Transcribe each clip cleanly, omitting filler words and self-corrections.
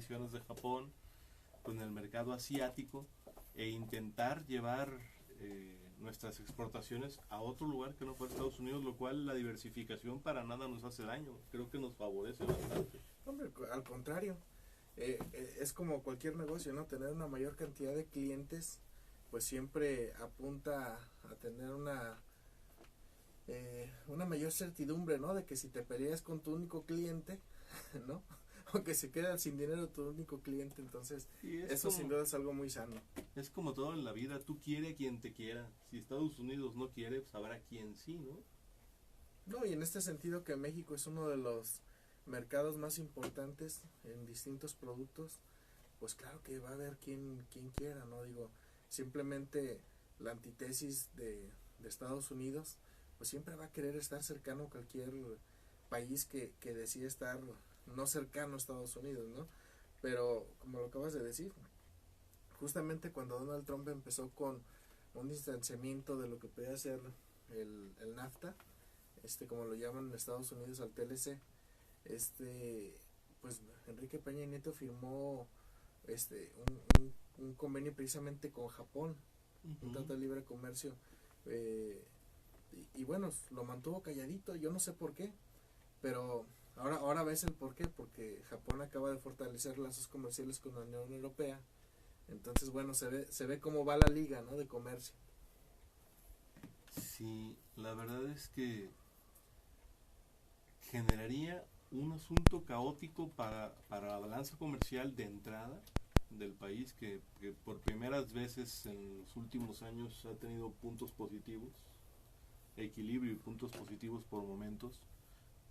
condiciones de Japón con el mercado asiático e intentar llevar nuestras exportaciones a otro lugar que no fuera Estados Unidos, lo cual la diversificación para nada nos hace daño, creo que nos favorece bastante. Hombre, al contrario, es como cualquier negocio, ¿no? Tener una mayor cantidad de clientes, pues siempre apunta a tener una mayor certidumbre, ¿no? De que si te peleas con tu único cliente, ¿no? O que se queda sin dinero tu único cliente, entonces eso sin duda es algo muy sano. Es como todo en la vida, tú quieres a quien te quiera. Si Estados Unidos no quiere, pues habrá quien sí, ¿no? No, y en este sentido que México es uno de los mercados más importantes en distintos productos, pues claro que va a haber quien quiera, ¿no? Digo, simplemente la antítesis de Estados Unidos, pues siempre va a querer estar cercano a cualquier país que decide estar no cercano a Estados Unidos, ¿no? Pero como lo acabas de decir, justamente cuando Donald Trump empezó con un distanciamiento de lo que podía ser el NAFTA, como lo llaman en Estados Unidos al TLC, pues Enrique Peña Nieto firmó un convenio precisamente con Japón, un trato de libre comercio, y bueno, lo mantuvo calladito, yo no sé por qué, pero ahora ves el por qué, porque Japón acaba de fortalecer lazos comerciales con la Unión Europea, entonces bueno, se ve cómo va la liga, ¿no? De comercio. Sí, la verdad es que generaría un asunto caótico para la balanza comercial de entrada del país que por primeras veces en los últimos años ha tenido puntos positivos, equilibrio y puntos positivos por momentos,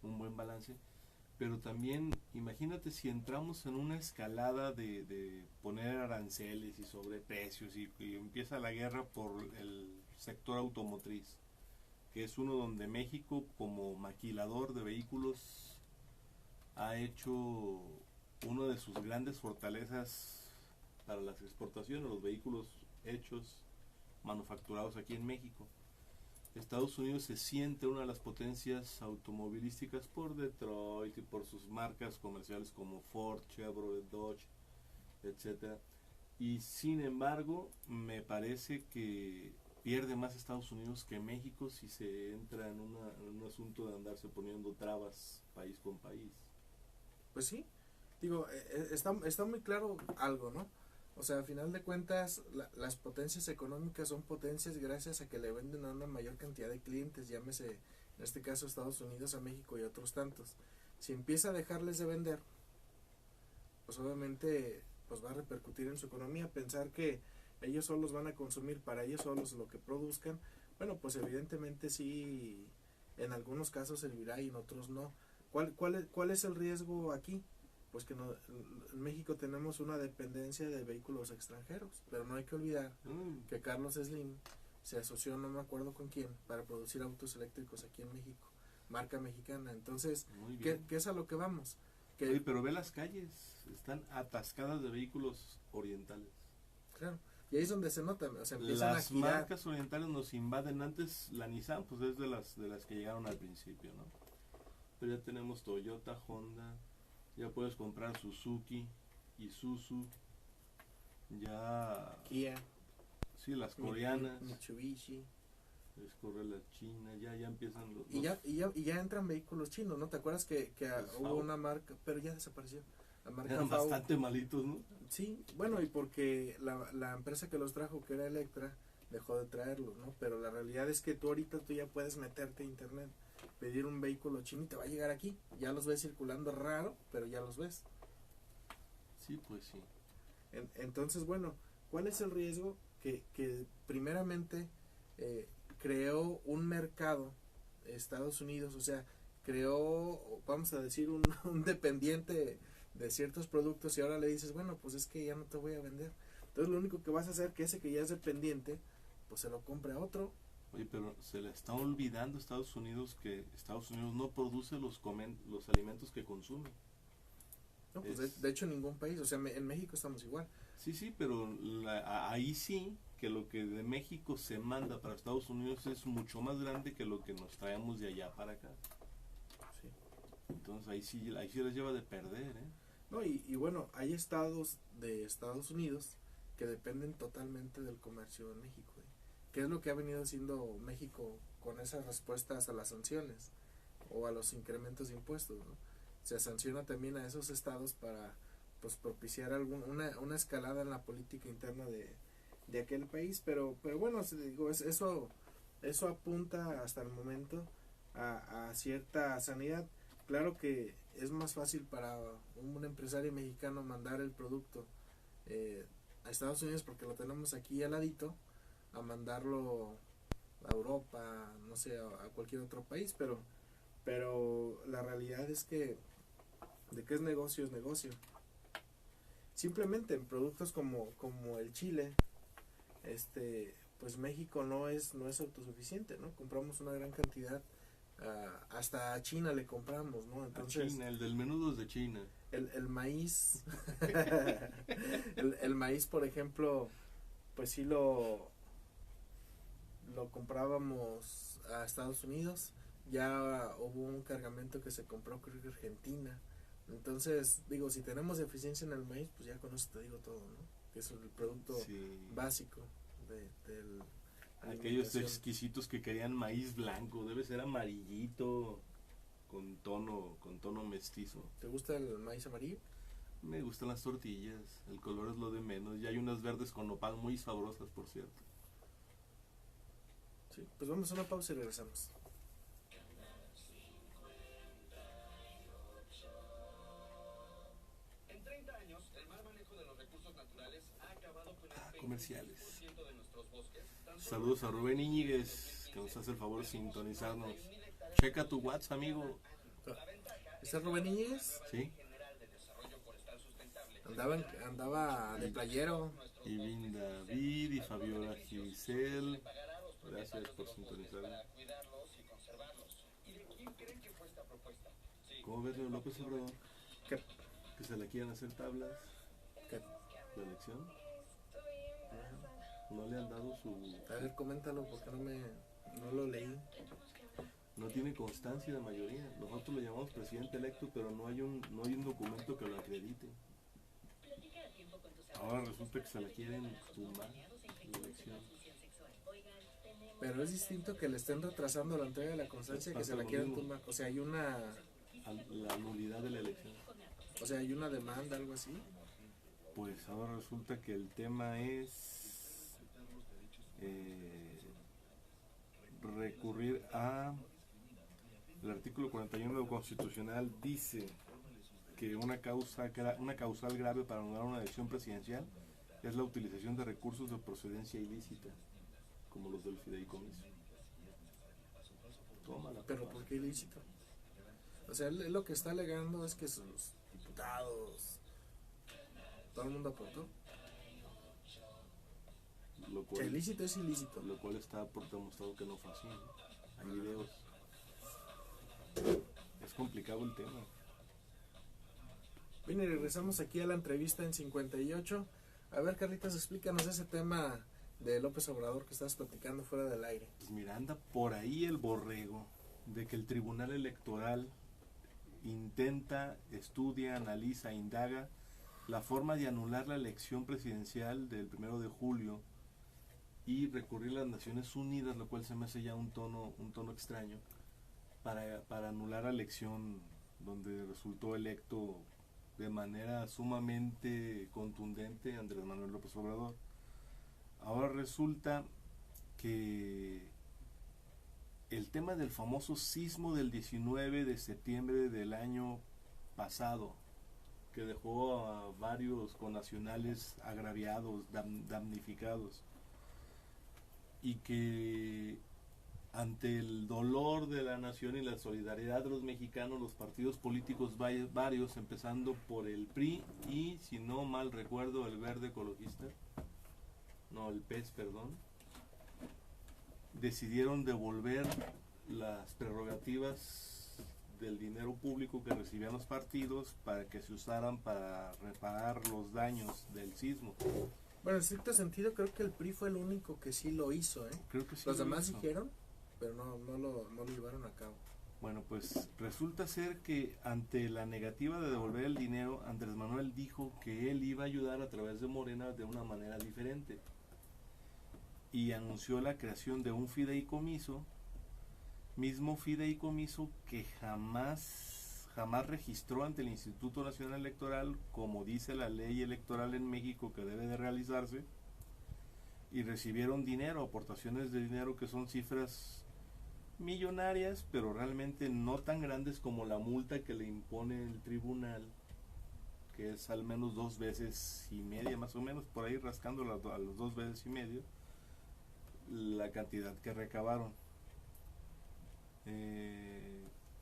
un buen balance, pero también imagínate si entramos en una escalada de poner aranceles y sobreprecios y empieza la guerra por el sector automotriz, que es uno donde México como maquilador de vehículos ha hecho una de sus grandes fortalezas para las exportaciones, los vehículos hechos, manufacturados aquí en México. Estados Unidos se siente una de las potencias automovilísticas por Detroit y por sus marcas comerciales como Ford, Chevrolet, Dodge, etcétera. Y sin embargo, me parece que pierde más Estados Unidos que México si se entra en un asunto de andarse poniendo trabas país con país. Pues sí, digo, está muy claro algo, ¿no? O sea, a final de cuentas, las potencias económicas son potencias gracias a que le venden a una mayor cantidad de clientes, llámese en este caso Estados Unidos, a México y a otros tantos. Si empieza a dejarles de vender, pues obviamente pues va a repercutir en su economía. Pensar que ellos solos van a consumir para ellos solos lo que produzcan, bueno, pues evidentemente sí, en algunos casos servirá y en otros no. ¿Cuál es el riesgo aquí? Pues que no, en México tenemos una dependencia de vehículos extranjeros, pero no hay que olvidar que Carlos Slim se asoció, no me acuerdo con quién, para producir autos eléctricos aquí en México, marca mexicana. Entonces, ¿qué es a lo que vamos? Oye, pero ve las calles, están atascadas de vehículos orientales. Claro, y ahí es donde se nota, o sea, empiezan las a girar. Marcas orientales nos invaden. Antes la Nissan pues es de las que llegaron al principio, ¿no? Pero ya tenemos Toyota, Honda, ya puedes comprar Suzuki, Isuzu, ya Kia, sí, las coreanas, Mitsubishi, es correr la China, ya empiezan los y ya entran vehículos chinos, ¿no? ¿Te acuerdas que hubo una marca, pero ya desapareció? La marca eran FAW, bastante malitos, ¿no? sí, bueno, y porque la empresa que los trajo, que era Electra, dejó de traerlos, ¿no? Pero la realidad es que tú ya puedes meterte a internet, pedir un vehículo chino y te va a llegar aquí. Ya los ves circulando raro, pero ya los ves. Sí, pues sí. Entonces, bueno, ¿cuál es el riesgo? Que primeramente creó un mercado, Estados Unidos, o sea, creó, vamos a decir, un dependiente de ciertos productos, y ahora le dices, bueno, pues es que ya no te voy a vender. Entonces lo único que vas a hacer que ese que ya es dependiente, pues se lo compre a otro. Oye, pero se le está olvidando a Estados Unidos que Estados Unidos no produce los alimentos que consume. No, pues de hecho ningún país, o sea, en México estamos igual. Sí, pero ahí sí que lo que de México se manda para Estados Unidos es mucho más grande que lo que nos traemos de allá para acá. Sí. Entonces ahí sí les lleva de perder, ¿eh? No, y bueno, hay estados de Estados Unidos que dependen totalmente del comercio en México. ¿Qué es lo que ha venido haciendo México con esas respuestas a las sanciones o a los incrementos de impuestos, ¿no? Se sanciona también a esos estados para pues propiciar una escalada en la política interna de aquel país, pero bueno, digo, eso apunta hasta el momento a cierta sanidad. Claro que es más fácil para un empresario mexicano mandar el producto a Estados Unidos porque lo tenemos aquí al ladito, a mandarlo a Europa, no sé, a cualquier otro país, pero la realidad es que de qué es negocio es negocio. Simplemente en productos como el chile, pues México no es autosuficiente, ¿no? Compramos una gran cantidad, hasta a China le compramos, ¿no? Entonces, a China, el del menudo es de China. El maíz, el maíz, por ejemplo, pues sí lo comprábamos a Estados Unidos, ya hubo un cargamento que se compró creo que Argentina. Entonces, digo, si tenemos deficiencia en el maíz, pues ya con eso te digo todo, ¿no? Que es el producto básico del aquellos exquisitos que querían maíz blanco, debe ser amarillito con tono mestizo. ¿Te gusta el maíz amarillo? Me gustan las tortillas, el color es lo de menos, y hay unas verdes con nopal muy sabrosas, por cierto. Sí, pues vamos a una pausa y regresamos. En 30 años, el mal manejo de los recursos naturales ha acabado con el comerciales. 20% de nuestros bosques. Saludos a Rubén Íñiguez, que nos hace el favor de sintonizarnos. Checa tu WhatsApp, amigo. ¿Ese es Rubén Íñiguez? Sí. Andaba de playero. Y Vin David y Fabiola Giselle. Gracias por sintonizar. ¿Cómo ves, López Obrador? ¿Qué? Que se le quieran hacer tablas. ¿Qué? ¿La elección? No le han dado su... A ver, coméntalo porque no lo leí. No tiene constancia de mayoría. Nosotros lo llamamos presidente electo, pero no hay un documento que lo acredite. Ahora resulta que se la quieren tumbar la elección. Pero es distinto que le estén retrasando la entrega de la constancia que se la quieran tumbar. O sea, hay la nulidad de la elección. O sea, hay una demanda, algo así. Pues ahora resulta que el tema es recurrir a el artículo 41 constitucional. Dice que una causal grave para anular una elección presidencial es la utilización de recursos de procedencia ilícita, como los del fideicomiso. Tómala. ¿Pero por qué ilícito? O sea, él lo que está alegando es que sus diputados, todo el mundo aportó. Lo cual, que ilícito es ilícito. Lo cual está por demostrado que no fue así, ¿no? Hay videos. Es complicado el tema. Bien, y regresamos aquí a la entrevista en 58. A ver, Carlitos, explícanos ese tema de López Obrador que estás platicando fuera del aire. Pues mira, anda por ahí el borrego de que el Tribunal Electoral intenta, estudia, analiza, indaga la forma de anular la elección presidencial del 1 de julio y recurrir a las Naciones Unidas, lo cual se me hace ya un tono extraño, para anular la elección donde resultó electo de manera sumamente contundente Andrés Manuel López Obrador. Ahora resulta que el tema del famoso sismo del 19 de septiembre del año pasado, que dejó a varios connacionales agraviados, damnificados, y que ante el dolor de la nación y la solidaridad de los mexicanos, los partidos políticos varios, empezando por el PRI y, si no mal recuerdo, el Verde Ecologista, el PES, perdón, decidieron devolver las prerrogativas del dinero público que recibían los partidos para que se usaran para reparar los daños del sismo. Bueno, en cierto sentido creo que el PRI fue el único que sí lo hizo, ¿eh? Creo que sí. Los demás dijeron, pero no lo llevaron a cabo. Bueno, pues resulta ser que ante la negativa de devolver el dinero, Andrés Manuel dijo que él iba a ayudar a través de Morena de una manera diferente y anunció la creación de un fideicomiso, mismo fideicomiso que jamás registró ante el Instituto Nacional Electoral, como dice la ley electoral en México que debe de realizarse, y recibieron dinero, aportaciones de dinero que son cifras millonarias, pero realmente no tan grandes como la multa que le impone el tribunal, que es al menos 2 veces y media, más o menos, por ahí rascando a los 2 veces y medio, la cantidad que recabaron.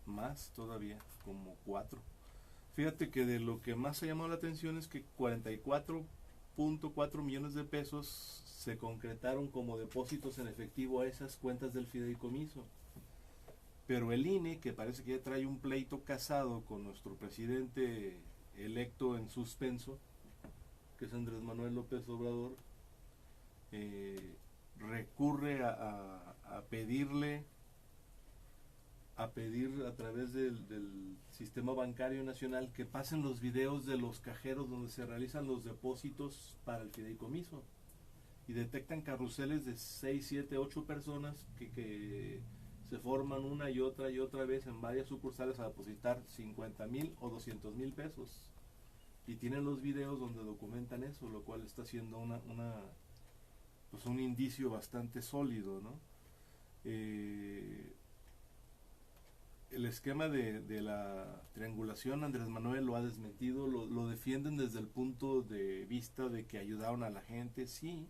Más todavía, como 4. Fíjate que de lo que más ha llamado la atención es que 44.4 millones de pesos se concretaron como depósitos en efectivo a esas cuentas del fideicomiso. Pero el INE, que parece que ya trae un pleito casado con nuestro presidente electo en suspenso, que es Andrés Manuel López Obrador, recurre a pedir a través del sistema bancario nacional que pasen los videos de los cajeros donde se realizan los depósitos para el fideicomiso, y detectan carruseles de 6, 7, 8 personas que se forman una y otra vez en varias sucursales a depositar 50,000 o 200,000 pesos, y tienen los videos donde documentan eso, lo cual está siendo pues un indicio bastante sólido, ¿no? El esquema de la triangulación, Andrés Manuel lo ha desmentido, lo defienden desde el punto de vista de que ayudaron a la gente. Sí,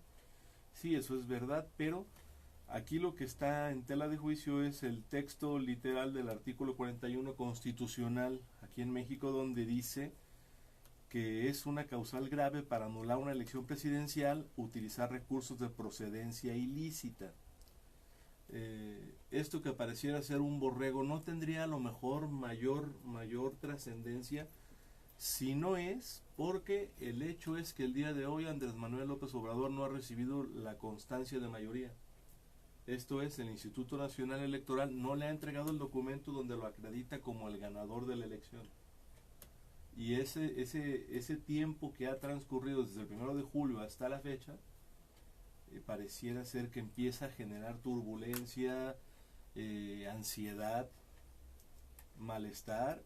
eso es verdad, pero aquí lo que está en tela de juicio es el texto literal del artículo 41 constitucional aquí en México, donde dice que es una causal grave para anular una elección presidencial utilizar recursos de procedencia ilícita. Esto que pareciera ser un borrego no tendría a lo mejor mayor trascendencia si no es porque el hecho es que el día de hoy Andrés Manuel López Obrador no ha recibido la constancia de mayoría. Esto es, el Instituto Nacional Electoral no le ha entregado el documento donde lo acredita como el ganador de la elección. Y ese tiempo que ha transcurrido desde el 1 de julio hasta la fecha, pareciera ser que empieza a generar turbulencia, ansiedad, malestar,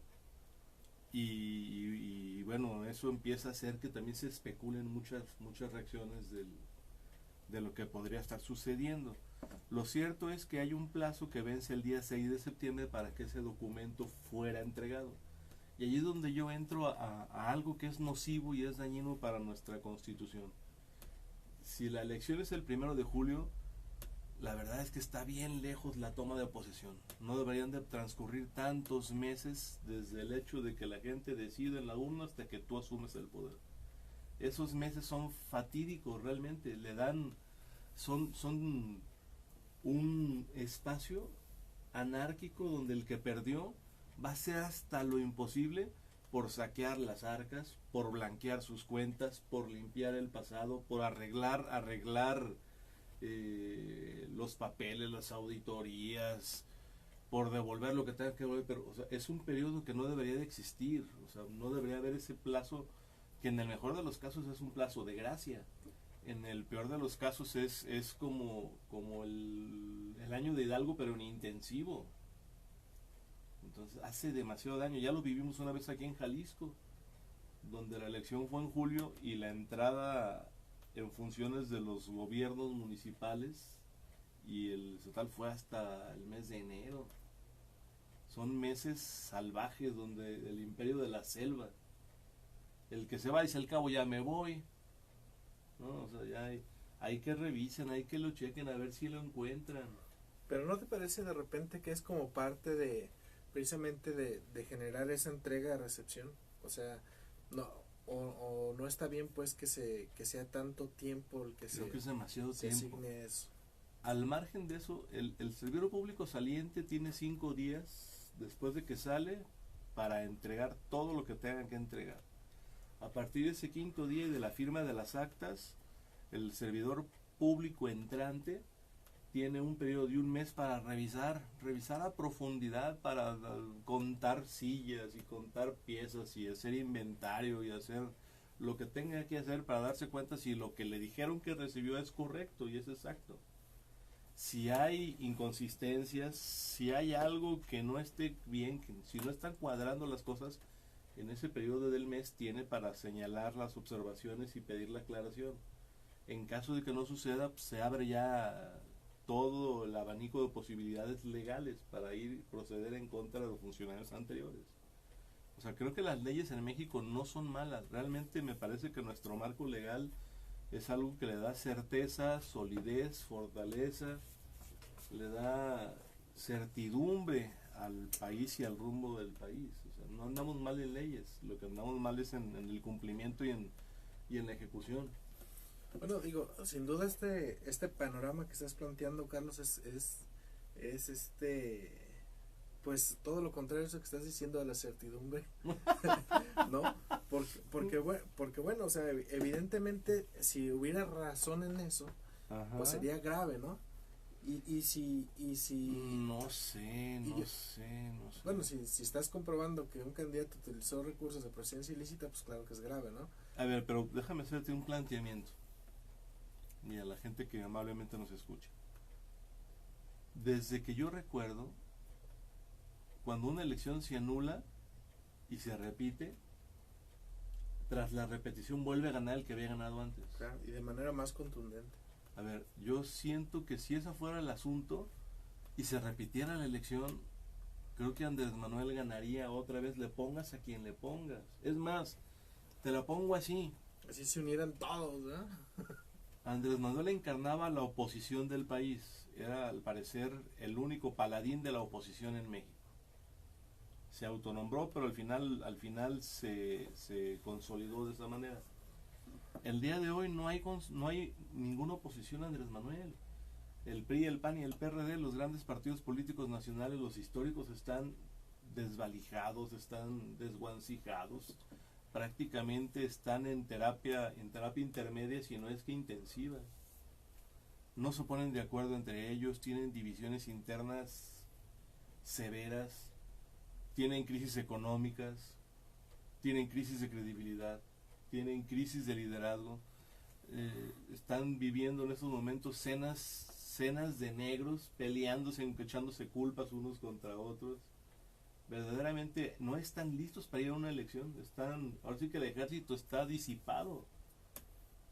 y bueno, eso empieza a hacer que también se especulen muchas reacciones de lo que podría estar sucediendo. Lo cierto es que hay un plazo que vence el día 6 de septiembre para que ese documento fuera entregado. Y allí es donde yo entro a algo que es nocivo y es dañino para nuestra Constitución. Si la elección es el 1 de julio, la verdad es que está bien lejos la toma de posesión. No deberían de transcurrir tantos meses desde el hecho de que la gente decide en la urna hasta que tú asumes el poder. Esos meses son fatídicos realmente, son un espacio anárquico donde el que perdió va a hacer hasta lo imposible por saquear las arcas, por blanquear sus cuentas, por limpiar el pasado, por arreglar los papeles, las auditorías, por devolver lo que tenga que devolver. Pero, o sea, es un periodo que no debería de existir. O sea, no debería haber ese plazo, que en el mejor de los casos es un plazo de gracia. En el peor de los casos es como el año de Hidalgo, pero en intensivo. Entonces hace demasiado daño. Ya lo vivimos una vez aquí en Jalisco, donde la elección fue en julio y la entrada en funciones de los gobiernos municipales y el estatal fue hasta el mes de enero. Son meses salvajes donde el imperio de la selva, el que se va dice al cabo ya me voy, ¿no? O sea, ya hay que revisen, hay que lo chequen a ver si lo encuentran. Pero ¿no te parece de repente que es como parte de precisamente de generar esa entrega-recepción? O sea, o no está bien pues que sea tanto tiempo el que Creo que es demasiado se tiempo. asigne eso. Al margen de eso, el servidor público saliente tiene 5 días después de que sale para entregar todo lo que tengan que entregar. A partir de ese 5.º día y de la firma de las actas, el servidor público entrante tiene un periodo de un mes para revisar a profundidad, para contar sillas y contar piezas y hacer inventario y hacer lo que tenga que hacer para darse cuenta si lo que le dijeron que recibió es correcto y es exacto. Si hay inconsistencias, si hay algo que no esté bien, si no están cuadrando las cosas, en ese periodo del mes tiene para señalar las observaciones y pedir la aclaración. En caso de que no suceda, pues se abre ya todo el abanico de posibilidades legales para proceder en contra de los funcionarios anteriores. O sea, creo que las leyes en México no son malas. Realmente me parece que nuestro marco legal es algo que le da certeza, solidez, fortaleza, le da certidumbre al país y al rumbo del país. O sea, no andamos mal en leyes, lo que andamos mal es en el cumplimiento y en la ejecución. Bueno, digo, sin duda este panorama que estás planteando, Carlos, es pues todo lo contrario a eso que estás diciendo de la certidumbre, ¿no? Porque bueno, o sea, evidentemente si hubiera razón en eso, Ajá. pues sería grave, ¿no? Y si No sé. bueno, si estás comprobando que un candidato utilizó recursos de procedencia ilícita, pues claro que es grave, ¿no? A ver, pero déjame hacerte un planteamiento. Y a la gente que amablemente nos escucha. Desde que yo recuerdo, cuando una elección se anula y se repite, tras la repetición vuelve a ganar el que había ganado antes. Claro, y de manera más contundente. A ver, yo siento que si ese fuera el asunto y se repitiera la elección, creo que Andrés Manuel ganaría otra vez, le pongas a quien le pongas. Es más, te la pongo así. Así se unieran todos, ¿no? Andrés Manuel encarnaba la oposición del país. Era, al parecer, el único paladín de la oposición en México. Se autonombró, pero al final se consolidó de esa manera. El día de hoy no hay ninguna oposición a Andrés Manuel. El PRI, el PAN y el PRD, los grandes partidos políticos nacionales, los históricos, están desvalijados, están desguancijados. Prácticamente están en terapia intermedia, si no es que intensiva. No se ponen de acuerdo entre ellos, tienen divisiones internas severas, tienen crisis económicas, tienen crisis de credibilidad, tienen crisis de liderazgo, están viviendo en estos momentos cenas de negros, peleándose, echándose culpas unos contra otros. Verdaderamente no están listos para ir a una elección. Ahora sí que el ejército está disipado.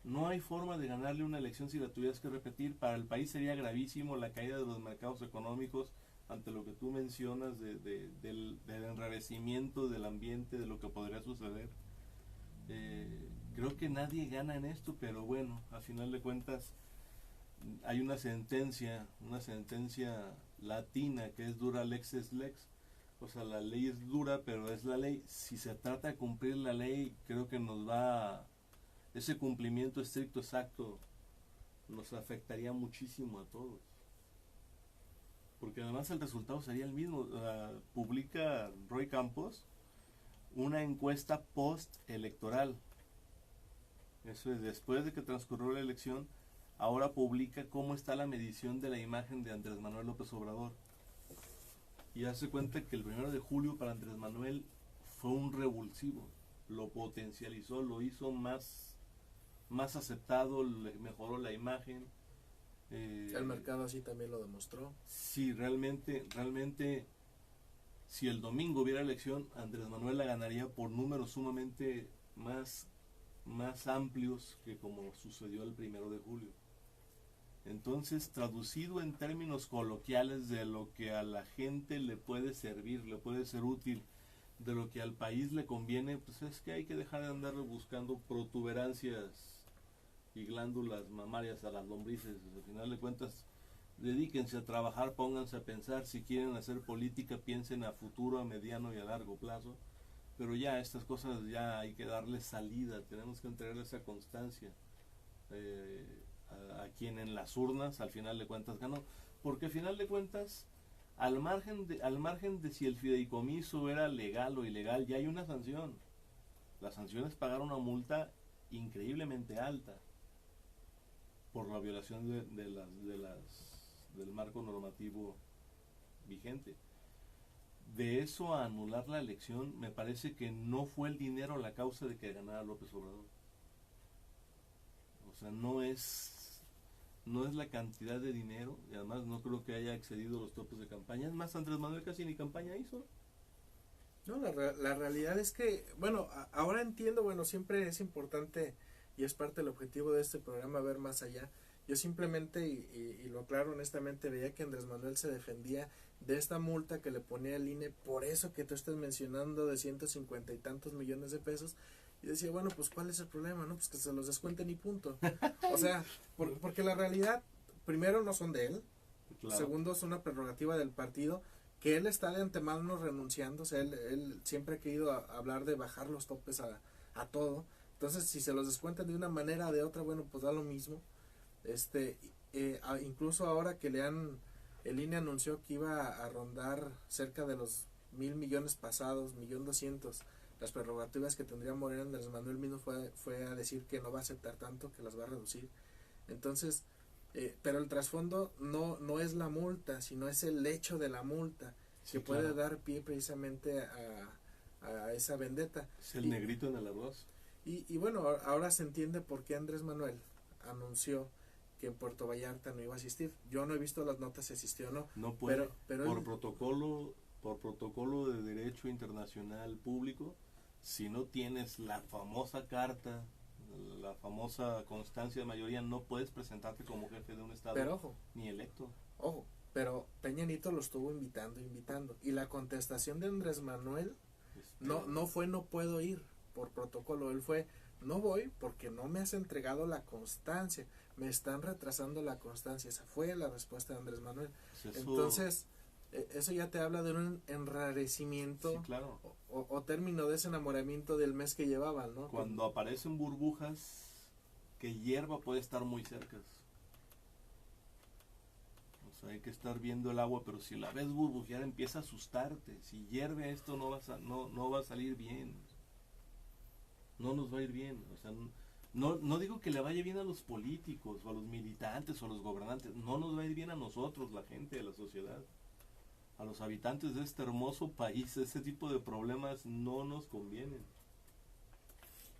No hay forma de ganarle una elección si la tuvieras que repetir. Para el país sería gravísimo la caída de los mercados económicos ante lo que tú mencionas del enrarecimiento del ambiente, de lo que podría suceder. Creo que nadie gana en esto, pero bueno, a final de cuentas hay una sentencia latina que es dura lex es lex. O sea, la ley es dura, pero es la ley. Si se trata de cumplir la ley, creo que ese cumplimiento estricto, exacto, nos afectaría muchísimo a todos. Porque además el resultado sería el mismo. Publica Roy Campos una encuesta post-electoral. Eso es, después de que transcurrió la elección, ahora publica cómo está la medición de la imagen de Andrés Manuel López Obrador. Y hace cuenta que el 1 de julio para Andrés Manuel fue un revulsivo. Lo potencializó, lo hizo más aceptado, le mejoró la imagen. El mercado así también lo demostró. Sí, realmente, si el domingo hubiera elección, Andrés Manuel la ganaría por números sumamente más amplios que como sucedió el 1 de julio. Entonces, traducido en términos coloquiales de lo que a la gente le puede servir, le puede ser útil, de lo que al país le conviene, pues es que hay que dejar de andar buscando protuberancias y glándulas mamarias a las lombrices. Al final de cuentas, dedíquense a trabajar, pónganse a pensar. Si quieren hacer política, piensen a futuro, a mediano y a largo plazo. Pero ya estas cosas ya hay que darles salida, tenemos que entregarles esa constancia a quien en las urnas al final de cuentas ganó, porque al final de cuentas al margen de si el fideicomiso era legal o ilegal, ya hay una sanción. La sanción es pagar una multa increíblemente alta por la violación del marco normativo vigente. De eso a anular la elección, me parece que no fue el dinero la causa de que ganara López Obrador. O sea, no es la cantidad de dinero, y además no creo que haya excedido los topes de campaña. Es más, Andrés Manuel casi ni campaña hizo. No, la realidad es que, bueno, ahora entiendo, bueno, siempre es importante y es parte del objetivo de este programa ver más allá. Yo simplemente, y lo aclaro honestamente, veía que Andrés Manuel se defendía de esta multa que le ponía el INE, por eso que tú estás mencionando de 150 y tantos millones de pesos, y decía, bueno, pues ¿cuál es el problema? No, pues que se los descuenten y punto. O sea, porque la realidad, primero, no son de él, Claro. segundo, es una prerrogativa del partido, que él está de antemano renunciando, o sea, él siempre ha querido hablar de bajar los topes a todo, entonces si se los descuentan de una manera o de otra, bueno, pues da lo mismo. Incluso ahora que el INE anunció que iba a rondar cerca de los 1,000 millones pasados, 1,200,000, las prerrogativas que tendría Morena, Andrés Manuel mismo fue a decir que no va a aceptar tanto, que las va a reducir. Entonces, pero el trasfondo no es la multa, sino es el hecho de la multa, Sí, que puede claro. dar pie precisamente a esa vendetta. Es el negrito en el arroz. Y bueno, ahora se entiende por qué Andrés Manuel anunció que en Puerto Vallarta no iba a asistir. Yo no he visto las notas si asistió o no. No puede, pero por él- protocolo de derecho internacional público, si no tienes la famosa carta, la famosa constancia de mayoría, no puedes presentarte como jefe de un estado Pero ojo, ni electo. pero Peña Nieto lo estuvo invitando. Y la contestación de Andrés Manuel no fue no puedo ir por protocolo, él fue no voy porque no me has entregado la constancia, me están retrasando la constancia. Esa fue la respuesta de Andrés Manuel. Pues eso, Entonces, eso ya te habla de un enrarecimiento, sí, claro. o término de ese enamoramiento del mes que llevaban, ¿no? Cuando aparecen burbujas, que hierba puede estar muy cerca. O sea, hay que estar viendo el agua, pero si la ves burbujear empieza a asustarte. Si hierve esto no va a salir bien. No nos va a ir bien. O sea, no digo que le vaya bien a los políticos o a los militantes o a los gobernantes. No nos va a ir bien a nosotros, la gente de la sociedad. A los habitantes de este hermoso país, ese tipo de problemas no nos convienen.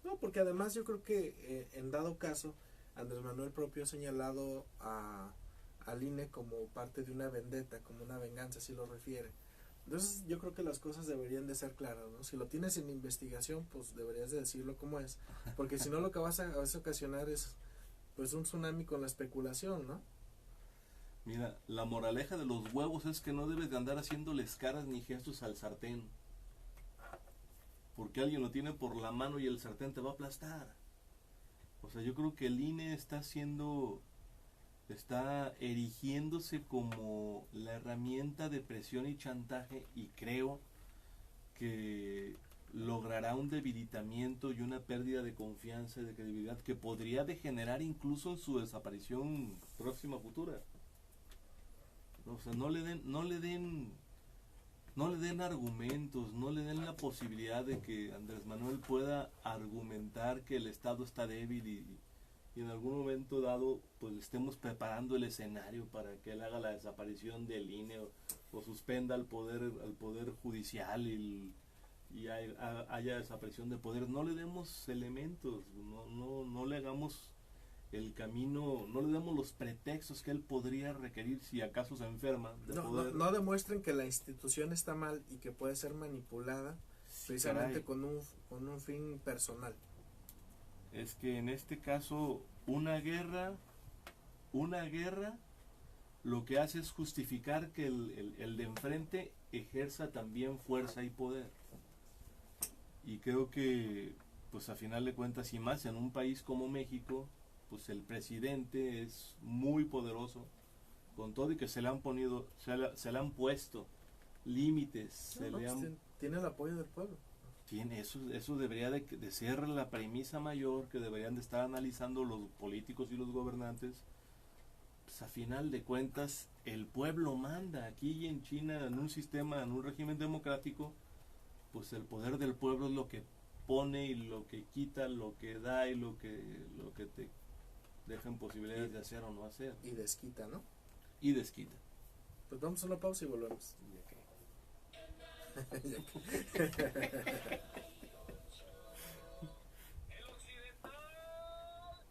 No, porque además yo creo que en dado caso, Andrés Manuel propio ha señalado al INE como parte de una vendetta, como una venganza, si lo refiere. Entonces yo creo que las cosas deberían de ser claras, ¿no? Si lo tienes en investigación, pues deberías de decirlo como es, porque si no lo que vas a ocasionar es pues un tsunami con la especulación, ¿no? Mira, la moraleja de los huevos es que no debes de andar haciéndoles caras ni gestos al sartén. Porque alguien lo tiene por la mano y el sartén te va a aplastar. O sea, yo creo que el INE está erigiéndose como la herramienta de presión y chantaje, y creo que logrará un debilitamiento y una pérdida de confianza y de credibilidad que podría degenerar incluso en su desaparición próxima futura. O sea, no le den argumentos, no le den la posibilidad de que Andrés Manuel pueda argumentar que el Estado está débil y en algún momento dado pues estemos preparando el escenario para que él haga la desaparición del INE o suspenda al poder judicial y haya desaparición de poder. No le demos elementos, no le hagamos el camino, no le demos los pretextos que él podría requerir si acaso se enferma de poder. No demuestren que la institución está mal y que puede ser manipulada precisamente Caray. con un fin personal. Es que en este caso una guerra lo que hace es justificar que el de enfrente ejerza también fuerza y poder. Y creo que pues a final de cuentas, y más en un país como México, pues el presidente es muy poderoso, con todo y que se le han puesto límites, Tiene el apoyo del pueblo. eso debería de ser la premisa mayor que deberían de estar analizando los políticos y los gobernantes. Pues a final de cuentas el pueblo manda. Aquí en China, en un sistema, en un régimen democrático, pues el poder del pueblo es lo que pone y lo que quita, lo que da y lo que te dejan posibilidades de hacer o no hacer. Y desquita, ¿no? y desquita. Pues vamos a una pausa y volvemos. Ya que-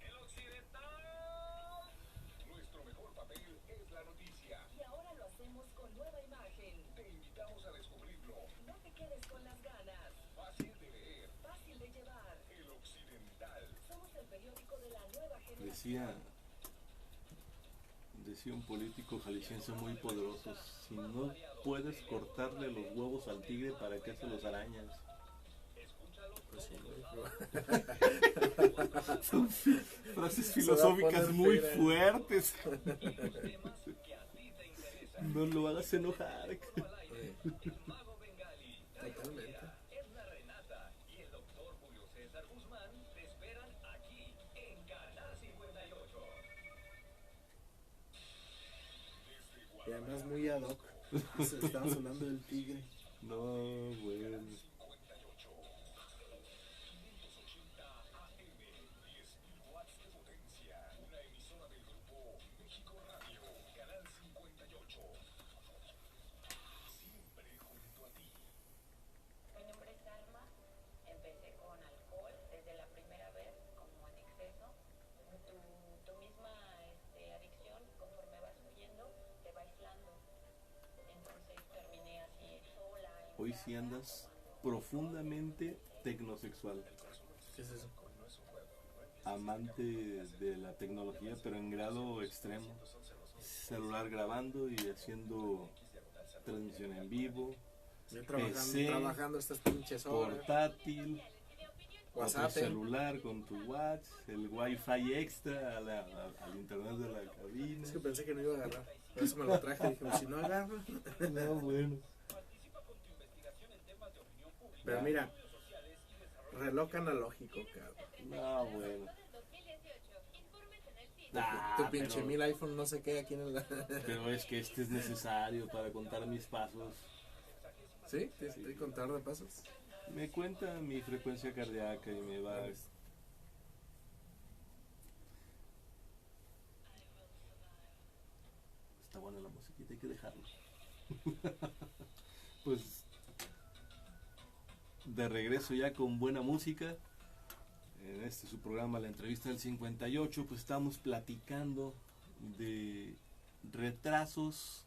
El occidental. Nuestro mejor papel es la noticia. Y ahora lo hacemos con nueva imagen. Te invitamos a descubrirlo. No te quedes con las ganas. Fácil de leer. Fácil de llevar. El occidental. Somos el periódico de la nueva generación. Decía un político jalisciense muy poderoso, si no puedes cortarle los huevos al tigre, ¿para qué se los arañas? Pues sí, güey. Son frases Se va a filosóficas poner muy fea. fuertes. Los temas que a ti te interesan. No lo hagas enojar. El mago bengalí. Totalmente. Es la Renata y el doctor Julio César Guzmán te esperan aquí en Canal 58. Y además muy ad hoc. Estamos hablando del tigre. No, bueno. 580 AM, 10.000 watts de potencia. Una emisora del grupo México Radio, Canal 58. Siempre junto a ti. Mi nombre es Alma, empecé con alcohol desde la primera vez, como en exceso. Tu misma adicción, conforme vas huyendo, te va aislando. Entonces terminé así sola. En Hoy sí casa, andas tomando profundamente tecnosexual, ¿Qué es eso? amante de la tecnología, pero en grado extremo. Celular grabando y haciendo transmisión en vivo, Yo PC, trabajando estas pinches horas. portátil, otro WhatsApp. celular con tu WhatsApp, el wifi extra al internet de la cabina. Es que pensé que no iba a agarrar. Por eso me lo traje. Dije, si no agarra. No, bueno. Pero mira, reloj analógico, cabrón. No, bueno. Tu pinche pero- 1000 iPhone no sé qué aquí en el... Pero es que este es necesario para contar mis pasos. ¿Sí? ¿Te estoy contando de pasos? Me cuenta mi frecuencia cardíaca y me va... Está buena la musiquita, hay que dejarlo. Pues de regreso ya con buena música. En este su programa La Entrevista del 58, pues estamos platicando de retrasos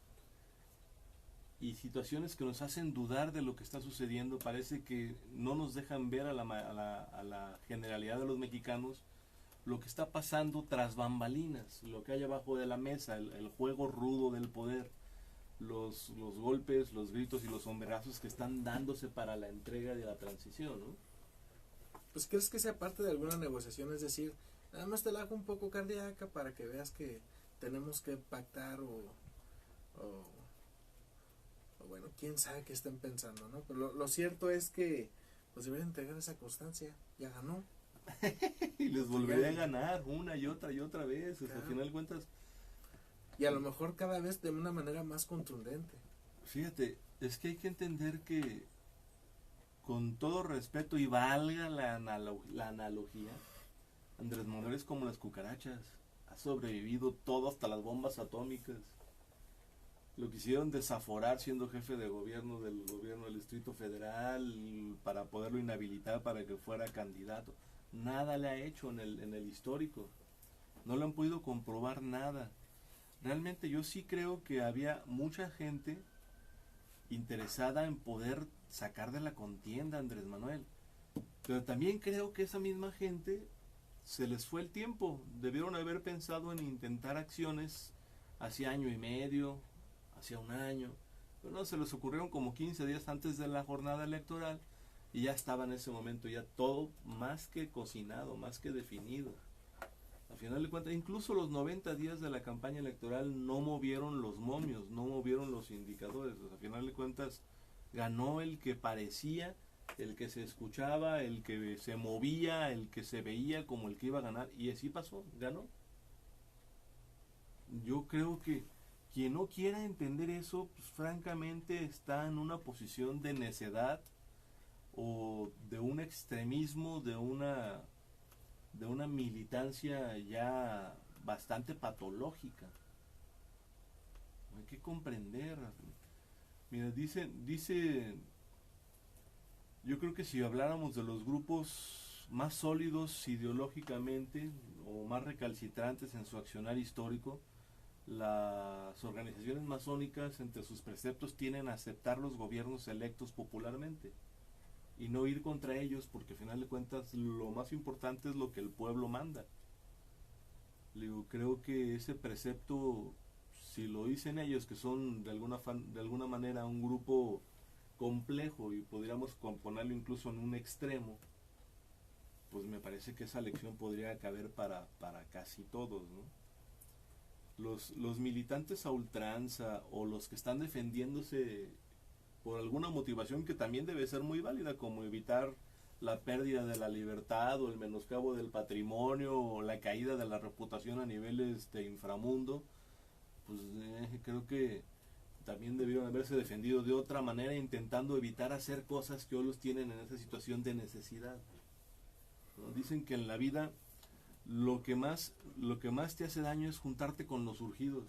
y situaciones que nos hacen dudar de lo que está sucediendo. Parece que no nos dejan ver a la generalidad de los mexicanos lo que está pasando tras bambalinas, lo que hay abajo de la mesa, el juego rudo del poder, los golpes, los gritos y los sombrerazos que están dándose para la entrega de la transición, ¿no? Pues crees que sea parte de alguna negociación, es decir, nada más te la hago un poco cardíaca para que veas que tenemos que pactar o bueno, quién sabe qué estén pensando, ¿no? Pero lo cierto es que pues deben entregar esa constancia, ya ganó. Y les volveré a ganar una y otra vez, o sea, Claro. al final de cuentas, Y a lo mejor cada vez de una manera más contundente. fíjate, es que hay que entender que con todo respeto y valga la analogía, Andrés Manuel es como las cucarachas, ha sobrevivido todo hasta las bombas atómicas. Lo quisieron desaforar siendo jefe de gobierno del Distrito Federal para poderlo inhabilitar para que fuera candidato. Nada le ha hecho en el histórico. No le han podido comprobar nada. Realmente yo sí creo que había mucha gente interesada en poder sacar de la contienda a Andrés Manuel. Pero también creo que esa misma gente se les fue el tiempo. Debieron haber pensado en intentar acciones hace año y medio, hacia un año. Pero no, se les ocurrieron como 15 días antes de la jornada electoral y ya estaba en ese momento ya todo más que cocinado, más que definido. Al final de cuentas, incluso los 90 días de la campaña electoral no movieron los momios, no movieron los indicadores. O sea, al final de cuentas, ganó el que parecía, el que se escuchaba, el que se movía, el que se veía como el que iba a ganar. Y así pasó, ganó. Yo creo que quien no quiera entender eso, pues francamente está en una posición de necedad o de un extremismo, de una militancia ya bastante patológica. Hay que comprender. Mira, yo creo que si habláramos de los grupos más sólidos ideológicamente o más recalcitrantes en su accionar histórico, las organizaciones masónicas entre sus preceptos tienen a aceptar los gobiernos electos popularmente y no ir contra ellos, porque al final de cuentas lo más importante es lo que el pueblo manda. Creo que ese precepto, si lo dicen ellos, que son de alguna manera un grupo complejo y podríamos componerlo incluso en un extremo, pues me parece que esa lección podría caber para casi todos, ¿no? Los militantes a ultranza o los que están defendiéndose por alguna motivación que también debe ser muy válida, como evitar la pérdida de la libertad o el menoscabo del patrimonio o la caída de la reputación a niveles de inframundo, pues creo que también debieron haberse defendido de otra manera, intentando evitar hacer cosas que hoy los tienen en esa situación de necesidad, ¿no? Dicen que en la vida lo que más te hace daño es juntarte con los urgidos.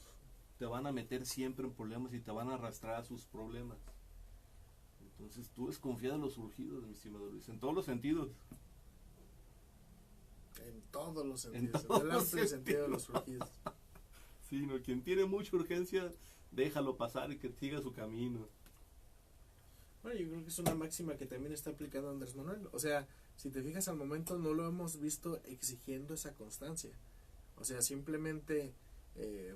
Te van a meter siempre en problemas y te van a arrastrar a sus problemas. Entonces tú desconfía de los urgidos, mi estimado Luis, en todos los sentidos. En todos los sentidos, en el amplio sentido de los surgidos. Sí, no, quien tiene mucha urgencia, déjalo pasar y que siga su camino. Bueno, yo creo que es una máxima que también está aplicando Andrés Manuel. O sea, si te fijas al momento no lo hemos visto exigiendo esa constancia. O sea, simplemente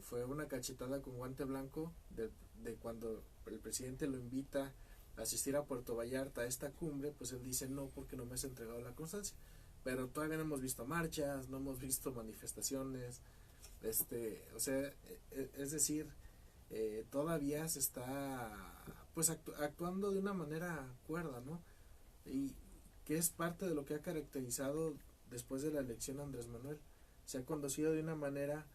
fue una cachetada con guante blanco de cuando el presidente lo invita a asistir a Puerto Vallarta a esta cumbre, pues él dice no porque no me has entregado la constancia. Pero todavía no hemos visto marchas, no hemos visto manifestaciones, o sea, es decir, todavía se está pues actuando de una manera cuerda, ¿no? Y que es parte de lo que ha caracterizado después de la elección a Andrés Manuel. Se ha conducido de una manera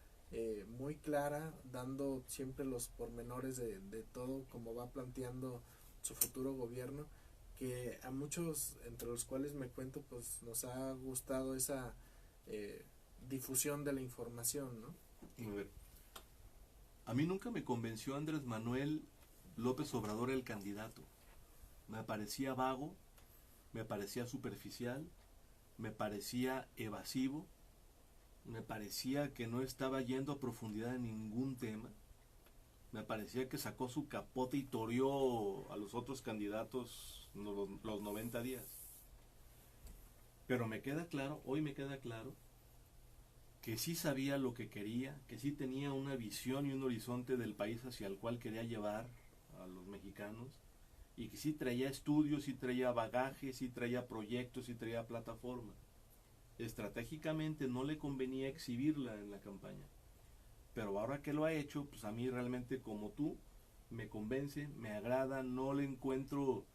muy clara, dando siempre los pormenores de todo, como va planteando su futuro gobierno, que a muchos, entre los cuales me cuento, pues nos ha gustado esa difusión de la información, ¿no? A ver, a mí nunca me convenció Andrés Manuel López Obrador el candidato. Me parecía vago, me parecía superficial, me parecía evasivo, me parecía que no estaba yendo a profundidad en ningún tema, me parecía que sacó su capote y toreó a los otros candidatos los 90 días. Pero hoy me queda claro, que sí sabía lo que quería, que sí tenía una visión y un horizonte del país hacia el cual quería llevar a los mexicanos, y que sí traía estudios, sí traía bagaje, sí traía proyectos, sí traía plataforma. Estratégicamente no le convenía exhibirla en la campaña, pero ahora que lo ha hecho, pues a mí realmente, como tú, me convence, me agrada, no le encuentro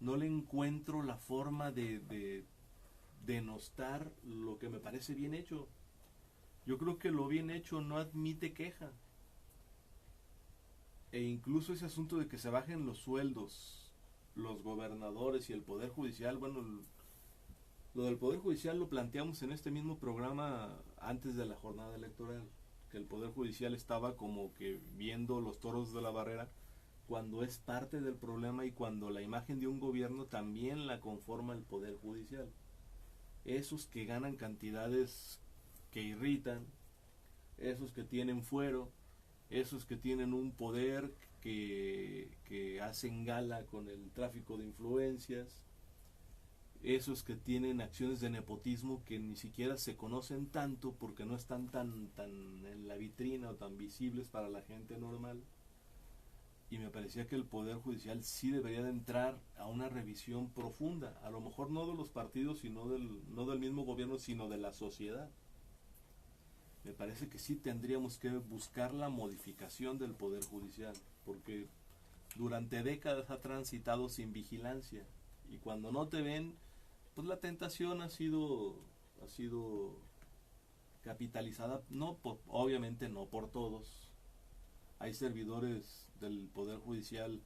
la forma de denostar lo que me parece bien hecho. Yo creo que lo bien hecho no admite queja. E incluso ese asunto de que se bajen los sueldos, los gobernadores y el Poder Judicial, bueno, lo del Poder Judicial lo planteamos en este mismo programa antes de la jornada electoral, que el Poder Judicial estaba como que viendo los toros de la barrera, cuando es parte del problema y cuando la imagen de un gobierno también la conforma el Poder Judicial. Esos que ganan cantidades que irritan, esos que tienen fuero, esos que tienen un poder que hacen gala con el tráfico de influencias, esos que tienen acciones de nepotismo que ni siquiera se conocen tanto porque no están tan en la vitrina o tan visibles para la gente normal. Y me parecía que el Poder Judicial sí debería de entrar a una revisión profunda, a lo mejor no de los partidos, no del mismo gobierno, sino de la sociedad. Me parece que sí tendríamos que buscar la modificación del Poder Judicial, porque durante décadas ha transitado sin vigilancia, y cuando no te ven, pues la tentación ha sido capitalizada, obviamente no por todos. Hay servidores del Poder Judicial,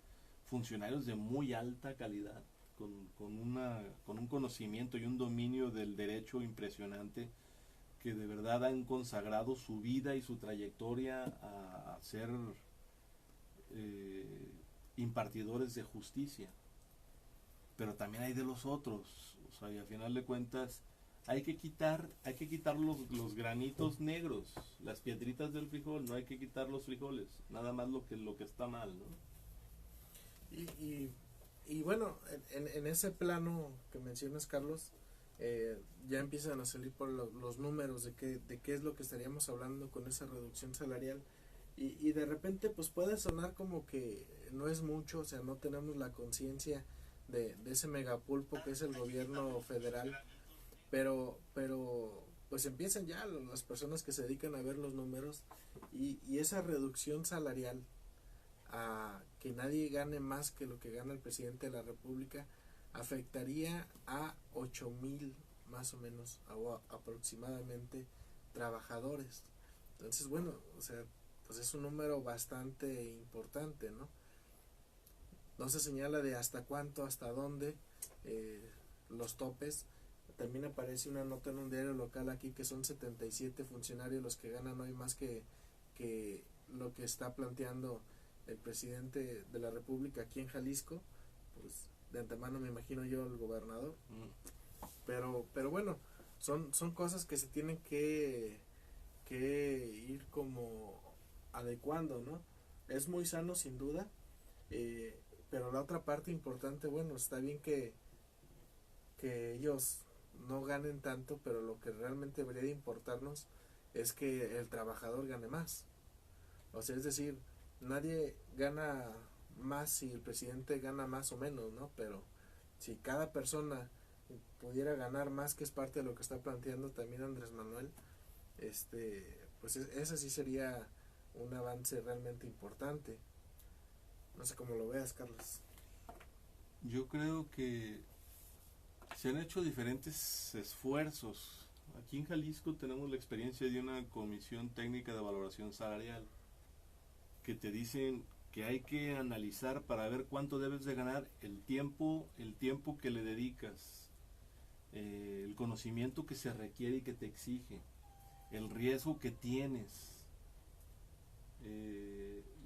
funcionarios de muy alta calidad, con un conocimiento y un dominio del derecho impresionante, que de verdad han consagrado su vida y su trayectoria a ser impartidores de justicia, pero también hay de los otros, o sea, y al final de cuentas hay que quitar los granitos negros, las piedritas del frijol, no hay que quitar los frijoles, nada más lo que está mal, ¿no? Y bueno, en ese plano que mencionas, Carlos, ya empiezan a salir por los números de qué es lo que estaríamos hablando con esa reducción salarial, y de repente pues puede sonar como que no es mucho, o sea, no tenemos la conciencia de ese megapulpo que es el gobierno federal, pero pues empiezan ya las personas que se dedican a ver los números, y esa reducción salarial a que nadie gane más que lo que gana el presidente de la República afectaría a 8,000 más o menos aproximadamente trabajadores. Entonces, bueno, o sea, pues es un número bastante importante, ¿no? No se señala de hasta cuánto, hasta dónde, los topes. También aparece una nota en un diario local aquí que son 77 funcionarios los que ganan hoy más que lo que está planteando el presidente de la República aquí en Jalisco. Pues de antemano me imagino yo el gobernador. Pero bueno, son cosas que se tienen que ir como adecuando, ¿no? Es muy sano sin duda, pero la otra parte importante, bueno, está bien que ellos no ganen tanto, pero lo que realmente debería de importarnos es que el trabajador gane más. O sea, es decir, nadie gana más si el presidente gana más o menos, ¿no? Pero si cada persona pudiera ganar más, que es parte de lo que está planteando también Andrés Manuel, pues ese sí sería un avance realmente importante. No sé cómo lo veas, Carlos. Yo creo que se han hecho diferentes esfuerzos. Aquí en Jalisco tenemos la experiencia de una comisión técnica de valoración salarial que te dicen que hay que analizar para ver cuánto debes de ganar, el tiempo que le dedicas, el conocimiento que se requiere y que te exige, el riesgo que tienes,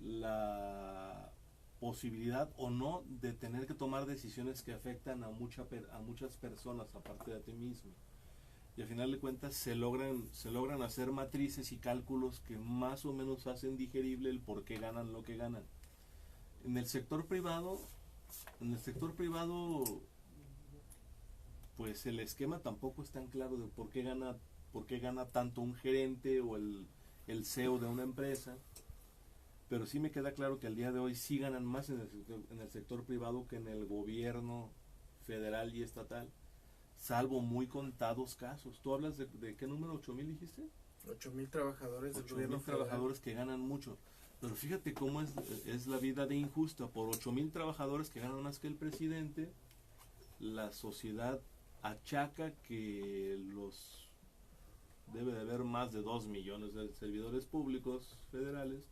la posibilidad o no de tener que tomar decisiones que afectan a muchas personas aparte de ti mismo. Y al final de cuentas se logran hacer matrices y cálculos que más o menos hacen digerible el por qué ganan lo que ganan. En el sector privado, pues el esquema tampoco es tan claro de por qué gana tanto un gerente o el CEO de una empresa. Pero sí me queda claro que al día de hoy sí ganan más en el sector privado que en el gobierno federal y estatal, salvo muy contados casos. ¿Tú hablas de qué número? ¿8,000 dijiste? 8,000 trabajadores del gobierno 8,000 trabajadores que ganan mucho. Pero fíjate cómo es la vida de injusta. Por 8,000 trabajadores que ganan más que el presidente, la sociedad achaca que debe de haber más de 2 millones de servidores públicos federales,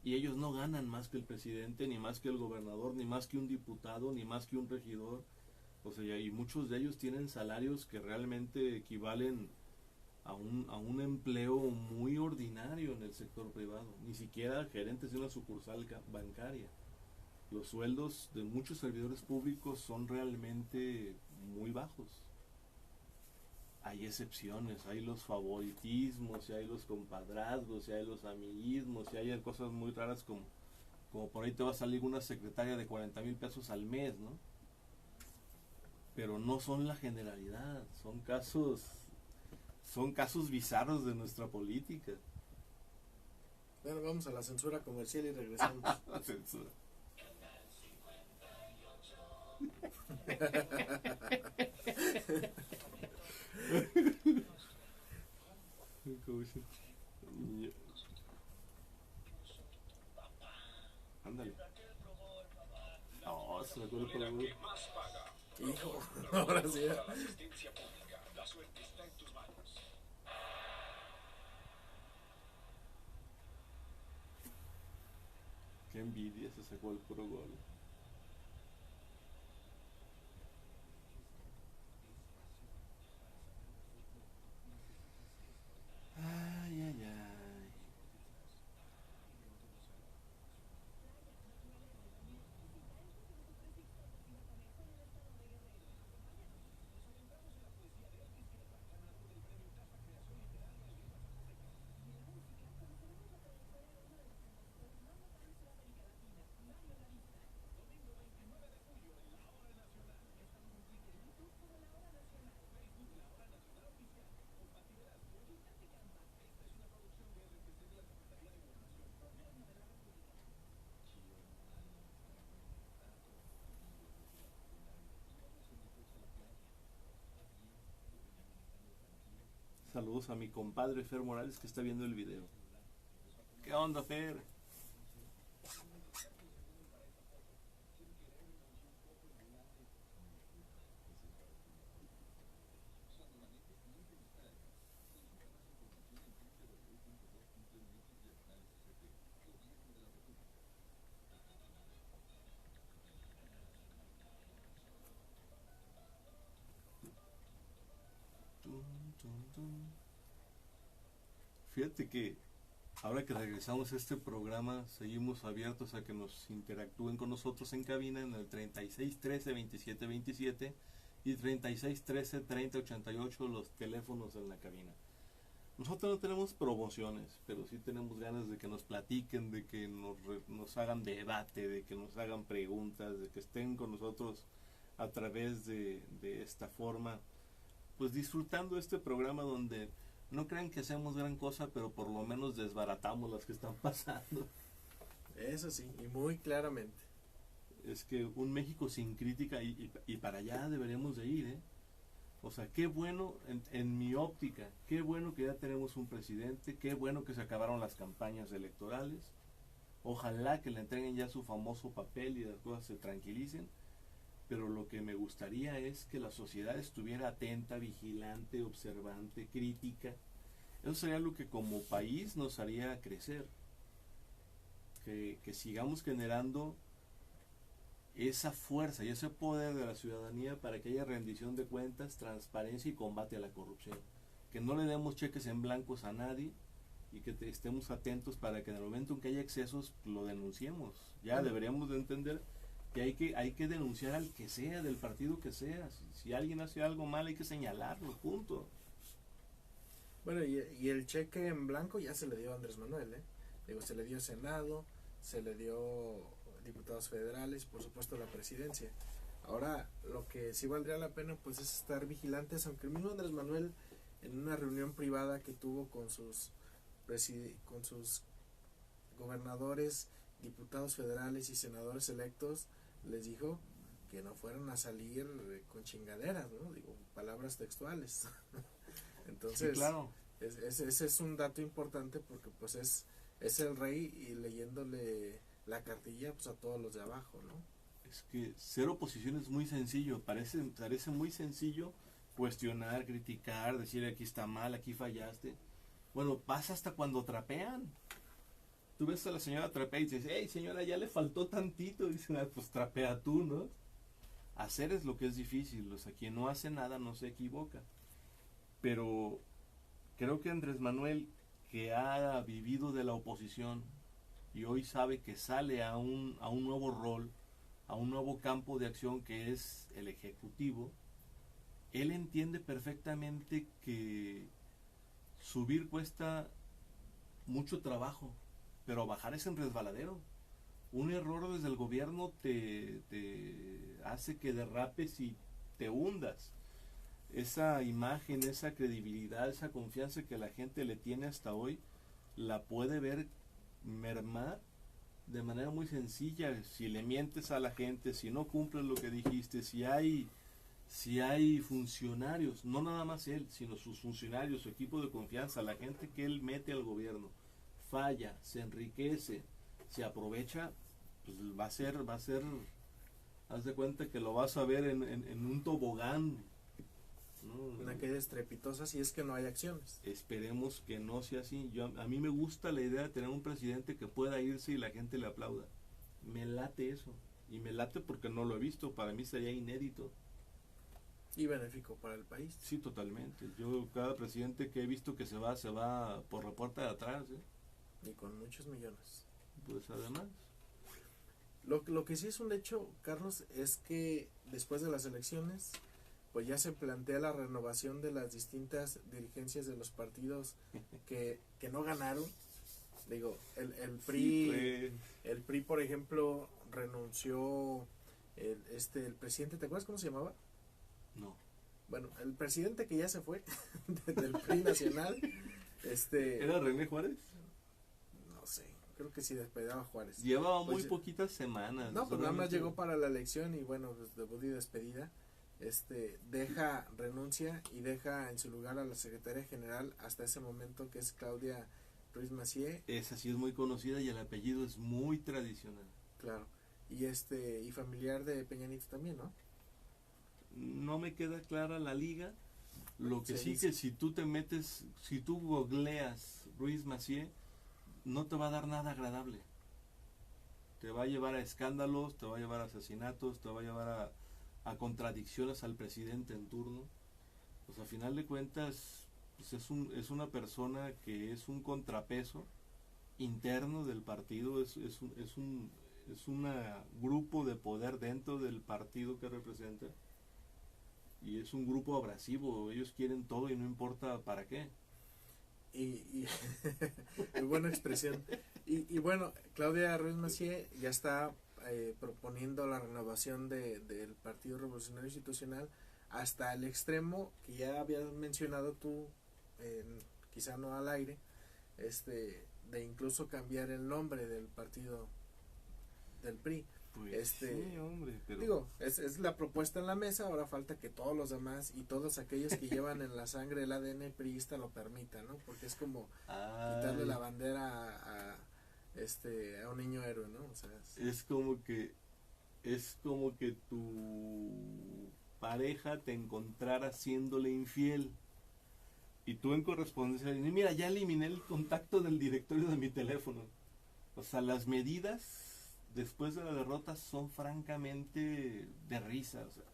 y ellos no ganan más que el presidente, ni más que el gobernador, ni más que un diputado, ni más que un regidor. O sea, y muchos de ellos tienen salarios que realmente equivalen a un empleo muy ordinario en el sector privado, ni siquiera gerentes de una sucursal bancaria. Los sueldos de muchos servidores públicos son realmente muy bajos. Hay excepciones, hay los favoritismos, y hay los compadrazgos, y hay los amiguismos, y hay cosas muy raras como por ahí te va a salir una secretaria de 40,000 pesos al mes, ¿no? Pero no son la generalidad, son casos bizarros de nuestra política. Bueno, vamos a la censura comercial y regresamos. La censura. Ándale. No, se me acuerdo por ¿Que más paga? Hijo, ahora sí. La asistencia pública. La suerte está en tus manos. Qué envidia, se sacó el puro gol. Ay, ay, ay. saludos a mi compadre Fer Morales que está viendo el video. ¿Qué onda, Fer? Fíjate que ahora que regresamos a este programa, seguimos abiertos a que nos interactúen con nosotros en cabina en el 36 13 27 27 y 36 13 30 88, los teléfonos en la cabina. Nosotros no tenemos promociones, pero sí tenemos ganas de que nos platiquen, de que nos hagan debate, de que nos hagan preguntas, de que estén con nosotros a través de esta forma, pues disfrutando este programa donde no crean que hacemos gran cosa, pero por lo menos desbaratamos las que están pasando. Eso sí, y muy claramente. Es que un México sin crítica, y para allá deberíamos de ir, ¿eh? O sea, qué bueno, en mi óptica, qué bueno que ya tenemos un presidente, qué bueno que se acabaron las campañas electorales. Ojalá que le entreguen ya su famoso papel y las cosas se tranquilicen. Pero lo que me gustaría es que la sociedad estuviera atenta, vigilante, observante, crítica. Eso sería lo que como país nos haría crecer. Que sigamos generando esa fuerza y ese poder de la ciudadanía para que haya rendición de cuentas, transparencia y combate a la corrupción. Que no le demos cheques en blancos a nadie y que estemos atentos para que en el momento en que haya excesos lo denunciemos. Ya deberíamos de entender que hay que denunciar al que sea, del partido que sea. Si alguien hace algo mal hay que señalarlo, punto. Bueno, y el cheque en blanco ya se le dio a Andrés Manuel, ¿eh? Digo, se le dio Senado, se le dio diputados federales, por supuesto la presidencia. Ahora, lo que sí valdría la pena pues es estar vigilantes, aunque el mismo Andrés Manuel en una reunión privada que tuvo con sus gobernadores, diputados federales y senadores electos, les dijo que no fueran a salir con chingaderas, ¿no? Digo, palabras textuales. Entonces, sí, claro. Ese es un dato importante porque pues es el rey y leyéndole la cartilla pues a todos los de abajo, ¿no? Es que ser oposición es muy sencillo, parece muy sencillo cuestionar, criticar, decir aquí está mal, aquí fallaste. Bueno, pasa hasta cuando trapean. Tú ves a la señora trapea y dices, hey señora, ya le faltó tantito. Dicen, pues trapea tú, ¿no? Hacer es lo que es difícil, o sea, quien no hace nada no se equivoca. Pero creo que Andrés Manuel, que ha vivido de la oposición y hoy sabe que sale a un nuevo rol, a un nuevo campo de acción que es el ejecutivo, él entiende perfectamente que subir cuesta mucho trabajo, pero bajar es en resbaladero. Un error desde el gobierno te hace que derrapes y te hundas. Esa imagen, esa credibilidad, esa confianza que la gente le tiene hasta hoy, la puede ver mermar de manera muy sencilla. Si le mientes a la gente, si no cumples lo que dijiste, si hay funcionarios, no nada más él, sino sus funcionarios, su equipo de confianza, la gente que él mete al gobierno, falla, se enriquece, se aprovecha, pues va a ser, haz de cuenta que lo vas a ver en un tobogán, ¿no? Una caída estrepitosa si es que no hay acciones. Esperemos que no sea así. A mí me gusta la idea de tener un presidente que pueda irse y la gente le aplauda. Me late eso. Y me late porque no lo he visto. Para mí sería inédito. Y benéfico para el país. Sí, totalmente. Yo, cada presidente que he visto que se va por la puerta de atrás, ¿eh? Y con muchos millones. Pues además. Lo que sí es un hecho, Carlos, es que después de las elecciones, pues ya se plantea la renovación de las distintas dirigencias de los partidos que no ganaron. Digo, el PRI, Sí, el PRI, por ejemplo, renunció el presidente, ¿te acuerdas cómo se llamaba? no. Bueno, el presidente que ya se fue del PRI nacional, ¿Era René Juárez? no sé, creo que sí despedaba a Juárez. Llevaba muy Pues, poquitas semanas. No, pues nada más solamente- llegó para la elección y bueno, pues debut y despedida. renuncia y deja en su lugar a la secretaria general hasta ese momento, que es Claudia Ruiz Massieu. Esa sí es muy conocida y el apellido es muy tradicional. Claro. Y familiar de Peña Nieto también, ¿no? No me queda clara la liga. Lo que Se sí dice. que si tú te metes, si tú googleas Ruiz Massieu, no te va a dar nada agradable. Te va a llevar a escándalos, te va a llevar a asesinatos, te va a llevar a contradicciones al presidente en turno. Pues a final de cuentas, pues es una persona que es un contrapeso interno del partido, es un grupo de poder dentro del partido que representa, y es un grupo abrasivo. Ellos quieren todo y no importa para qué. Y buena expresión. Y bueno, Claudia Ruiz Massieu ya está proponiendo la renovación del Partido Revolucionario Institucional hasta el extremo que ya habías mencionado tú, quizá no al aire, de incluso cambiar el nombre del partido del PRI. Pues sí, hombre, pero Digo, es la propuesta en la mesa, ahora falta que todos los demás y todos aquellos que llevan en la sangre el ADN priista lo permitan, ¿no? Porque es como quitarle la bandera a un niño héroe, ¿no? O sea, es como que tu pareja te encontrara siéndole infiel y tú en correspondencia le dices, mira, ya eliminé el contacto del directorio de mi teléfono. O sea, las medidas después de la derrota son francamente de risa. O sea,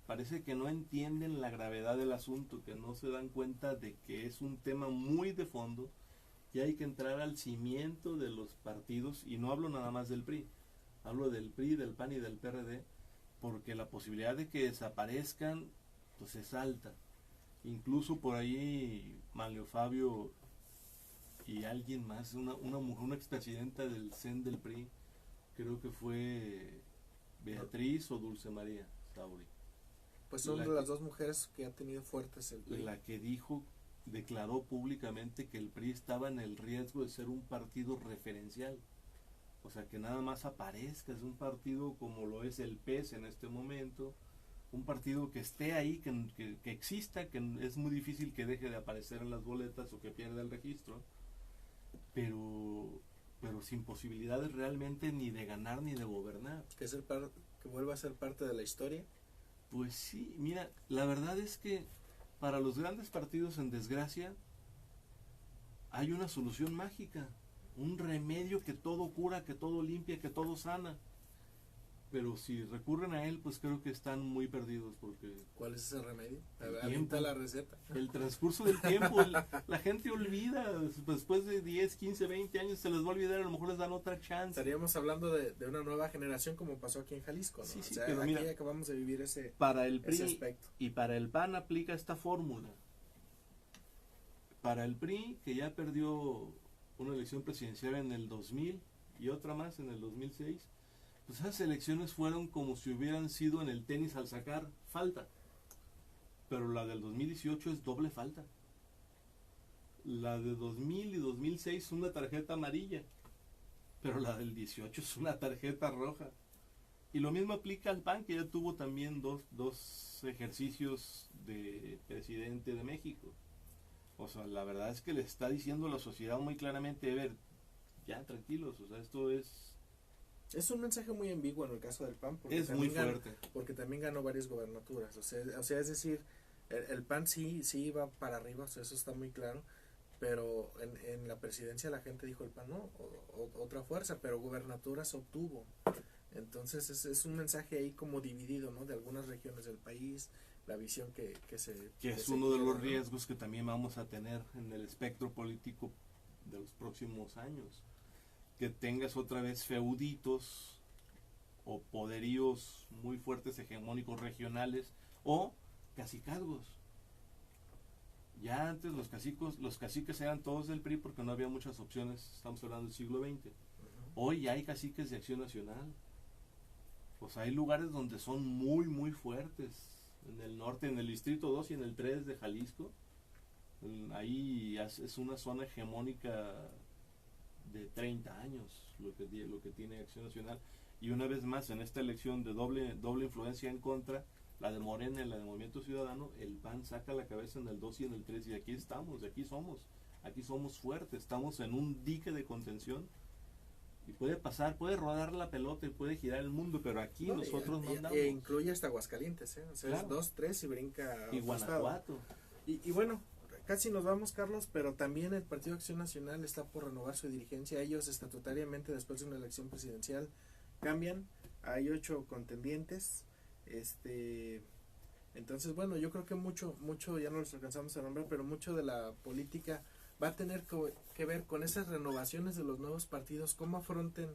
parece que no entienden la gravedad del asunto, que no se dan cuenta de que es un tema muy de fondo y hay que entrar al cimiento de los partidos. Y no hablo nada más del PRI, hablo del PRI, del PAN y del PRD, porque la posibilidad de que desaparezcan pues es alta. Incluso por ahí Manlio Fabio y alguien más, una mujer, una expresidenta del CEN del PRI, creo que fue Beatriz o Dulce María Sauri, pues son la de las que- dos mujeres que ha tenido fuertes el PRI. la que declaró públicamente que el PRI estaba en el riesgo de ser un partido referencial. O sea, que nada más aparezca, es un partido como lo es el PES en este momento, un partido que esté ahí, que exista, que es muy difícil que deje de aparecer en las boletas o que pierda el registro, pero sin posibilidades realmente ni de ganar ni de gobernar. Que vuelva a ser parte de la historia. Pues sí, mira, la verdad es que para los grandes partidos en desgracia hay una solución mágica, un remedio que todo cura, que todo limpia, que todo sana. Pero si recurren a él, pues creo que están muy perdidos, porque ¿Cuál es ese remedio? El Avienta tiempo. la receta. el transcurso del tiempo, la gente olvida, después de 10, 15, 20 años se les va a olvidar, a lo mejor les dan otra chance. Estaríamos hablando de una nueva generación como pasó aquí en Jalisco, ¿no? Sí, sí, o sea, pero aquí mira, acabamos de vivir ese Para el PRI aspecto. y para el PAN aplica esta fórmula. Para el PRI, que ya perdió una elección presidencial en el 2000 y otra más en el 2006, pues esas elecciones fueron como si hubieran sido en el tenis al sacar falta. Pero la del 2018 es doble falta. La de 2000 y 2006 es una tarjeta amarilla, pero la del 18 es una tarjeta roja. Y lo mismo aplica al PAN, que ya tuvo también dos ejercicios de presidente de México. O sea, la verdad es que le está diciendo a la sociedad muy claramente, a ver, ya tranquilos, o sea, esto es Es un mensaje muy ambiguo en el caso del PAN, porque muy también ganó, fuerte. porque también ganó varias gobernaturas. O sea, es decir, el PAN sí iba para arriba, o sea, eso está muy claro, pero en la presidencia la gente dijo el PAN no, otra fuerza, pero gubernaturas obtuvo. Entonces es un mensaje ahí como dividido, ¿no? De algunas regiones del país, la visión que Es se uno de quiere, los ¿no? riesgos que también vamos a tener en el espectro político de los próximos años. Que tengas otra vez feuditos o poderíos muy fuertes hegemónicos regionales o cacicazgos. Ya antes los caciques eran todos del PRI porque no había muchas opciones, estamos hablando del siglo XX. Hoy ya hay caciques de Acción Nacional. Pues hay lugares donde son muy muy fuertes. En el norte, en el distrito 2 y en el 3 de Jalisco. Ahí es una zona hegemónica de 30 años lo que tiene Acción Nacional. Y una vez más, en esta elección de doble influencia en contra, la de Morena y la de Movimiento Ciudadano, el PAN saca la cabeza en el 2 y en el 3 y aquí estamos, y aquí somos fuertes, estamos en un dique de contención y puede pasar, puede rodar la pelota y puede girar el mundo, pero aquí No, nosotros no andamos. E incluye hasta Aguascalientes, o sea, Claro. es 2, 3 y brinca a Y otro estado. Guanajuato. Y bueno, casi nos vamos, Carlos, pero también el Partido Acción Nacional está por renovar su dirigencia. Ellos estatutariamente, después de una elección presidencial, cambian. Hay 8 contendientes. Entonces, bueno, yo creo que mucho, ya no los alcanzamos a nombrar, pero mucho de la política va a tener que ver con esas renovaciones de los nuevos partidos, cómo afronten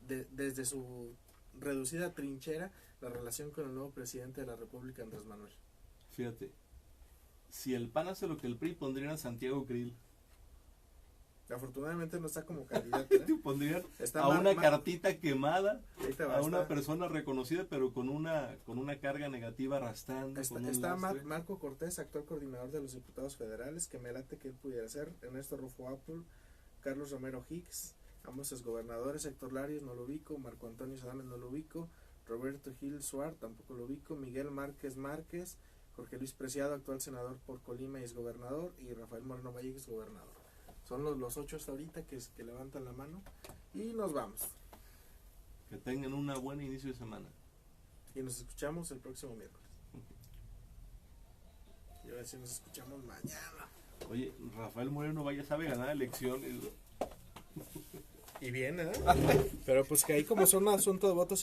desde su reducida trinchera la relación con el nuevo presidente de la República, Andrés Manuel. Fíjate, si el PAN hace lo que el PRI, pondrían a Santiago Krill. Afortunadamente no está como candidato, ¿eh? Pondrían Está a una Mar- cartita quemada, Ahorita va, a una está- persona reconocida, pero con una carga negativa arrastrando. Está, con un está lastre. Marco Cortés, actual coordinador de los diputados federales, que me late que él pudiera ser. Ernesto Rufo Apple, Carlos Romero Hicks, ambos exgobernadores. Héctor Larios, no lo ubico. Marco Antonio Sadames, no lo ubico. Roberto Gil Suar, tampoco lo ubico. Miguel Márquez, Jorge Luis Preciado, actual senador por Colima y exgobernador. Y Rafael Moreno Valle, exgobernador. Son los 8 hasta ahorita que levantan la mano. Y nos vamos. Que tengan un buen inicio de semana. Y nos escuchamos el próximo miércoles. Y a ver si nos escuchamos mañana. Oye, Rafael Moreno Valle sabe ganar elecciones. Y bien, ¿eh? Pero pues que ahí como son un asunto de votos